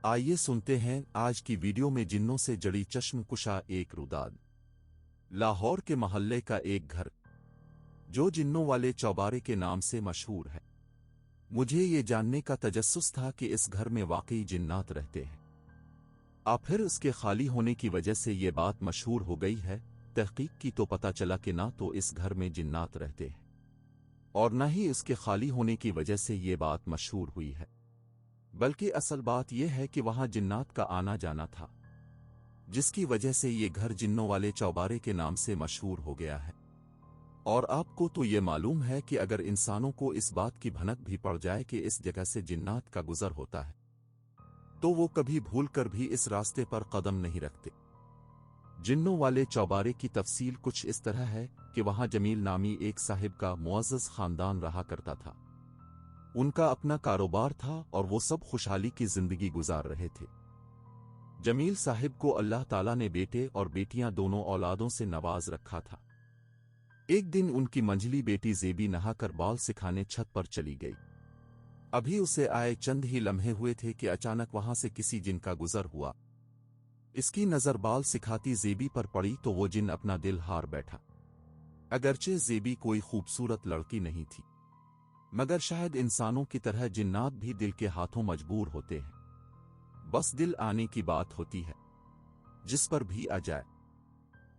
आइए सुनते हैं आज की वीडियो में जिन्नों से जड़ी चश्मकुशा एक रुदाद। लाहौर के मोहल्ले का एक घर जो जिन्नों वाले चौबारे के नाम से मशहूर है। मुझे ये जानने का तजस्सुस था कि इस घर में वाकई जिन्नात रहते हैं फिर उसके खाली होने की वजह से ये बात मशहूर हो गई है। तहकीक की तो पता चला कि ना तो इस घर में जिन्नात रहते हैं और न ही इसके खाली होने की वजह से ये बात मशहूर हुई है, बल्कि असल बात यह है कि वहां जिन्नात का आना जाना था, जिसकी वजह से ये घर जिन्नों वाले चौबारे के नाम से मशहूर हो गया है। और आपको तो ये मालूम है कि अगर इंसानों को इस बात की भनक भी पड़ जाए कि इस जगह से जिन्नात का गुजर होता है तो वो कभी भूल कर भी इस रास्ते पर कदम नहीं रखते। जिन्नों वाले चौबारे की तफसील कुछ इस तरह है कि वहां जमील नामी एक साहिब का मुअज़्ज़ज़ खानदान रहा करता था। उनका अपना कारोबार था और वो सब खुशहाली की जिंदगी गुजार रहे थे। जमील साहिब को अल्लाह ताला ने बेटे और बेटियां दोनों औलादों से नवाज रखा था। एक दिन उनकी मंझली बेटी ज़ेबी नहाकर बाल सिखाने छत पर चली गई। अभी उसे आए चंद ही लम्हे हुए थे कि अचानक वहां से किसी जिन का गुजर हुआ। इसकी नजर बाल सिखाती ज़ेबी पर पड़ी तो वो जिन अपना दिल हार बैठा। अगरचे ज़ेबी कोई खूबसूरत लड़की नहीं थी, मगर शायद इंसानों की तरह जिन्नात भी दिल के हाथों मजबूर होते हैं। बस दिल आने की बात होती है, जिस पर भी आ जाए।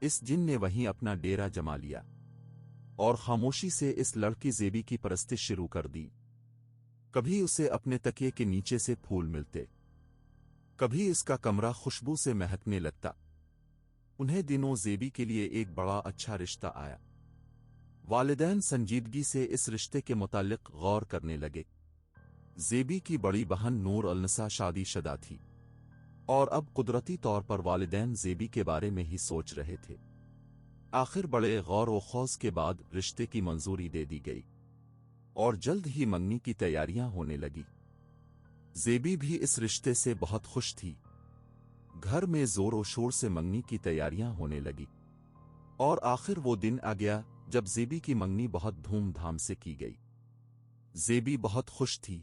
इस जिन ने वहीं अपना डेरा जमा लिया और खामोशी से इस लड़की ज़ेबी की परस्तिश शुरू कर दी। कभी उसे अपने तकिए के नीचे से फूल मिलते, कभी इसका कमरा खुशबू से महकने लगता। उन्हें दिनों ज़ेबी के लिए एक बड़ा अच्छा रिश्ता आया। वालिदैन संजीदगी से इस रिश्ते के मुतालिक गौर करने लगे। ज़ेबी की बड़ी बहन नूर अलनसा शादीशुदा थी और अब कुदरती तौर पर वालिदैन ज़ेबी के बारे में ही सोच रहे थे। आखिर बड़े गौर व खौज के बाद रिश्ते की मंजूरी दे दी गई और जल्द ही मंगनी की तैयारियां होने लगी। ज़ेबी भी इस रिश्ते से बहुत खुश थी। घर में जोर और शोर से मंगनी की तैयारियां होने लगी और आखिर वो दिन आ गया जब ज़ेबी की मंगनी बहुत धूमधाम से की गई। ज़ेबी बहुत खुश थी।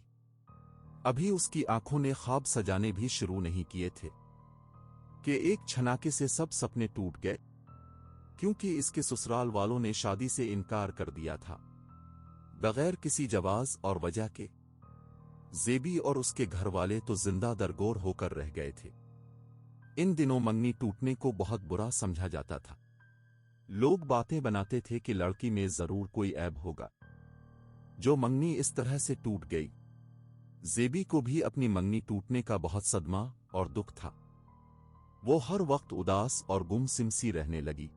अभी उसकी आंखों ने ख्वाब सजाने भी शुरू नहीं किए थे कि एक छनाके से सब सपने टूट गए, क्योंकि इसके ससुराल वालों ने शादी से इनकार कर दिया था बगैर किसी जवाज और वजह के। ज़ेबी और उसके घर वाले तो जिंदा दरगोर होकर रह गए थे। इन दिनों मंगनी टूटने को बहुत बुरा समझा जाता था। लोग बातें बनाते थे कि लड़की में जरूर कोई ऐब होगा जो मंगनी इस तरह से टूट गई। ज़ेबी को भी अपनी मंगनी टूटने का बहुत सदमा और दुख था। वो हर वक्त उदास और गुमसिम सी रहने लगी।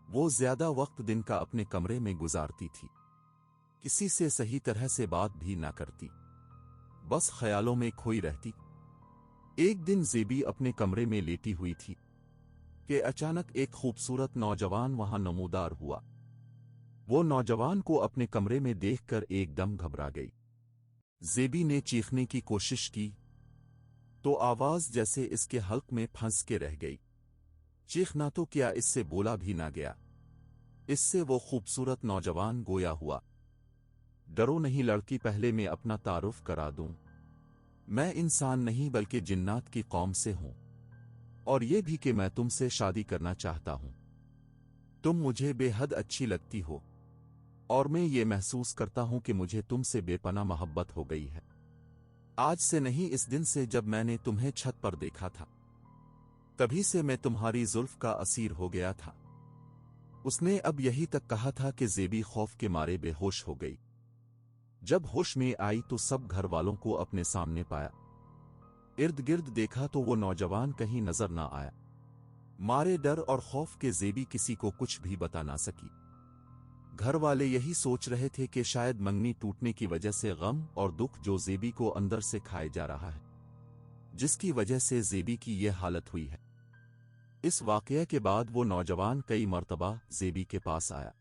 वो ज्यादा वक्त दिन का अपने कमरे में गुजारती थी, किसी से सही तरह से बात भी ना करती, बस ख्यालों में खोई रहती। एक दिन ज़ेबी अपने कमरे में लेटी हुई थी कि अचानक एक खूबसूरत नौजवान वहां नमूदार हुआ। वो नौजवान को अपने कमरे में देखकर एकदम घबरा गई। ज़ेबी ने चीखने की कोशिश की तो आवाज जैसे इसके हल्क में फंस के रह गई। चीखना तो क्या, इससे बोला भी ना गया। इससे वो खूबसूरत नौजवान गोया हुआ। डरो नहीं लड़की, पहले मैं अपना तारुफ करा दूं। मैं इंसान नहीं बल्कि जिन्नात की कौम से हूं और ये भी कि मैं तुमसे शादी करना चाहता हूं। तुम मुझे बेहद अच्छी लगती हो और मैं ये महसूस करता हूं कि मुझे तुमसे बेपनाह मोहब्बत हो गई है। आज से नहीं, इस दिन से जब मैंने तुम्हें छत पर देखा था, तभी से मैं तुम्हारी जुल्फ का असीर हो गया था। उसने अब यही तक कहा था कि ज़ेबी खौफ के मारे बेहोश हो गई। जब होश में आई तो सब घर वालों को अपने सामने पाया। इर्द गिर्द देखा तो वो नौजवान कहीं नजर ना आया। मारे डर और खौफ के ज़ेबी किसी को कुछ भी बता ना सकी। घर वाले यही सोच रहे थे कि शायद मंगनी टूटने की वजह से गम और दुख जो ज़ेबी को अंदर से खाए जा रहा है, जिसकी वजह से ज़ेबी की यह हालत हुई है। इस वाकये के बाद वो नौजवान कई मर्तबा ज़ेबी के पास आया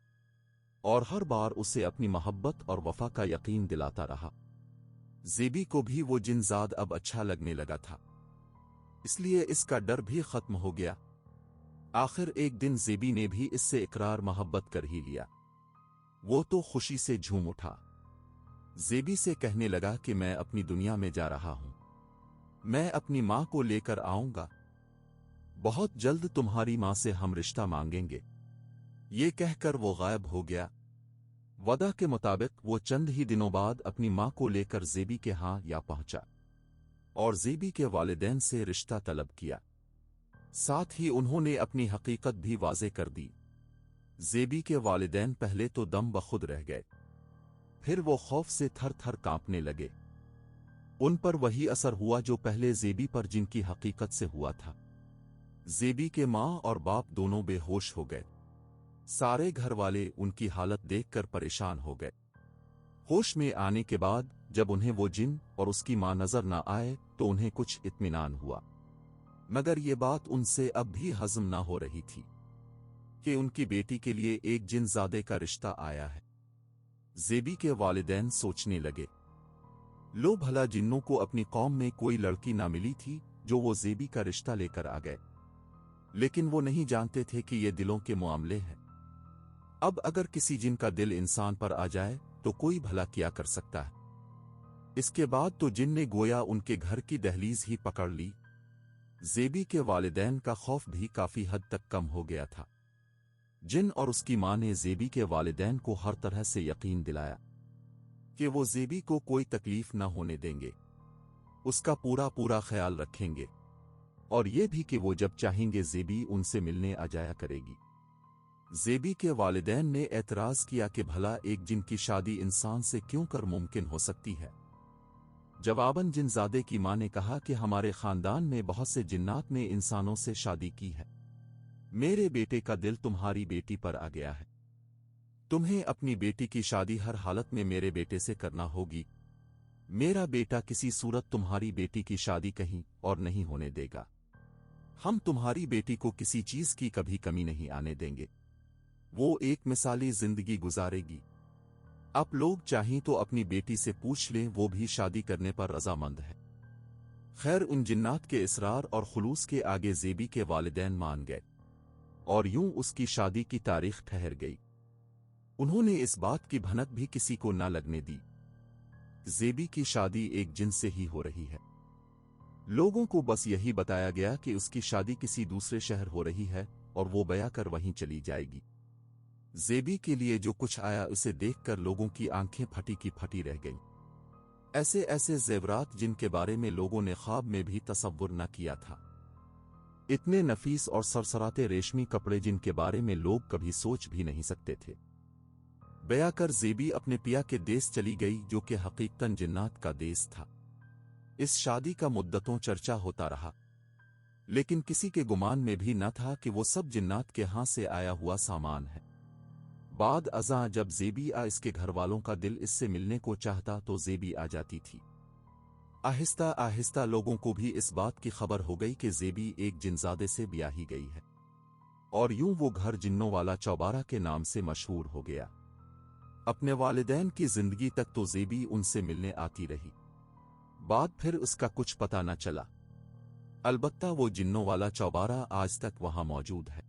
और हर बार उसे अपनी मोहब्बत और वफा का यकीन दिलाता रहा। ज़ेबी को भी वो जिनजाद अब अच्छा लगने लगा था, इसलिए इसका डर भी खत्म हो गया। आखिर एक दिन ज़ेबी ने भी इससे इकरार मोहब्बत कर ही लिया। वो तो खुशी से झूम उठा। ज़ेबी से कहने लगा कि मैं अपनी दुनिया में जा रहा हूं, मैं अपनी माँ को लेकर आऊंगा। बहुत जल्द तुम्हारी माँ से हम रिश्ता मांगेंगे। ये कहकर वो गायब हो गया। वदा के मुताबिक वो चंद ही दिनों बाद अपनी माँ को लेकर ज़ेबी के यहाँ या पहुंचा और ज़ेबी के वालिदैन से रिश्ता तलब किया। साथ ही उन्होंने अपनी हकीकत भी वाज़े कर दी। ज़ेबी के वालिदैन पहले तो दम बखुद रह गए, फिर वो खौफ से थर थर कांपने लगे। उन पर वही असर हुआ जो पहले ज़ेबी पर जिनकी हकीकत से हुआ था। ज़ेबी के माँ और बाप दोनों बेहोश हो गए। सारे घर वाले उनकी हालत देखकर परेशान हो गए। होश में आने के बाद जब उन्हें वो जिन और उसकी माँ नजर न आए तो उन्हें कुछ इत्मीनान हुआ, मगर ये बात उनसे अब भी हजम न हो रही थी कि उनकी बेटी के लिए एक जिनजादे का रिश्ता आया है। ज़ेबी के वालिदैन सोचने लगे, लो भला जिन्नों को अपनी कौम में कोई लड़की ना मिली थी जो वो ज़ेबी का रिश्ता लेकर आ गए, लेकिन वो नहीं जानते थे कि ये दिलों के मामले हैं। अब अगर किसी जिन का दिल इंसान पर आ जाए तो कोई भला क्या कर सकता है। इसके बाद तो जिन ने गोया उनके घर की दहलीज ही पकड़ ली। ज़ेबी के वालिदैन का खौफ भी काफी हद तक कम हो गया था। जिन और उसकी माँ ने ज़ेबी के वालिदैन को हर तरह से यकीन दिलाया कि वो ज़ेबी को कोई तकलीफ न होने देंगे, उसका पूरा पूरा ख्याल रखेंगे, और ये भी कि वो जब चाहेंगे ज़ेबी उनसे मिलने आ जाया करेगी। ज़ेबी के वालिदैन ने एतराज़ किया कि भला एक जिन की शादी इंसान से क्यों कर मुमकिन हो सकती है। जवाबन जिनजादे की माँ ने कहा कि हमारे खानदान में बहुत से जिन्नात ने इंसानों से शादी की है। मेरे बेटे का दिल तुम्हारी बेटी पर आ गया है। तुम्हें अपनी बेटी की शादी हर हालत में मेरे बेटे से करना होगी। मेरा बेटा किसी सूरत तुम्हारी बेटी की शादी कहीं और नहीं होने देगा। हम तुम्हारी बेटी को किसी चीज की कभी कमी नहीं आने देंगे। वो एक मिसाली जिंदगी गुजारेगी। आप लोग चाहें तो अपनी बेटी से पूछ लें, वो भी शादी करने पर रजामंद है। खैर, उन जिन्नात के इसरार और खुलूस के आगे ज़ेबी के वालिदैन मान गए और यूं उसकी शादी की तारीख ठहर गई। उन्होंने इस बात की भनक भी किसी को न लगने दी। ज़ेबी की शादी एक जिन से ही हो रही है। लोगों को बस यही बताया गया कि उसकी शादी किसी दूसरे शहर हो रही है और वो बया कर वहीं चली जाएगी। ज़ेबी के लिए जो कुछ आया उसे देखकर लोगों की आंखें फटी की फटी रह गईं। ऐसे ऐसे ज़ेवरात जिनके बारे में लोगों ने ख्वाब में भी तसव्वुर न किया था। इतने नफीस और सरसराते रेशमी कपड़े जिनके बारे में लोग कभी सोच भी नहीं सकते थे। बया कर ज़ेबी अपने पिया के देश चली गई, जो कि हकीकतन जिन्नात का देश था। इस शादी का मुद्दतों चर्चा होता रहा, लेकिन किसी के गुमान में भी न था कि वो सब जिन्नात के हाथ से आया हुआ सामान है। बाद अज़ां जब ज़ेबी इसके घर वालों का दिल इससे मिलने को चाहता तो ज़ेबी आ जाती थी। आहिस्ता आहिस्ता लोगों को भी इस बात की खबर हो गई कि ज़ेबी एक जिनजादे से ब्याही गई है, और यूं वो घर जिन्नों वाला चौबारा के नाम से मशहूर हो गया। अपने वालिदैन की जिंदगी तक तो ज़ेबी उनसे मिलने आती रही। बाद फिर उसका कुछ पता न चला। अलबत्ता वो जिन्नों वाला चौबारा आज तक वहां मौजूद है।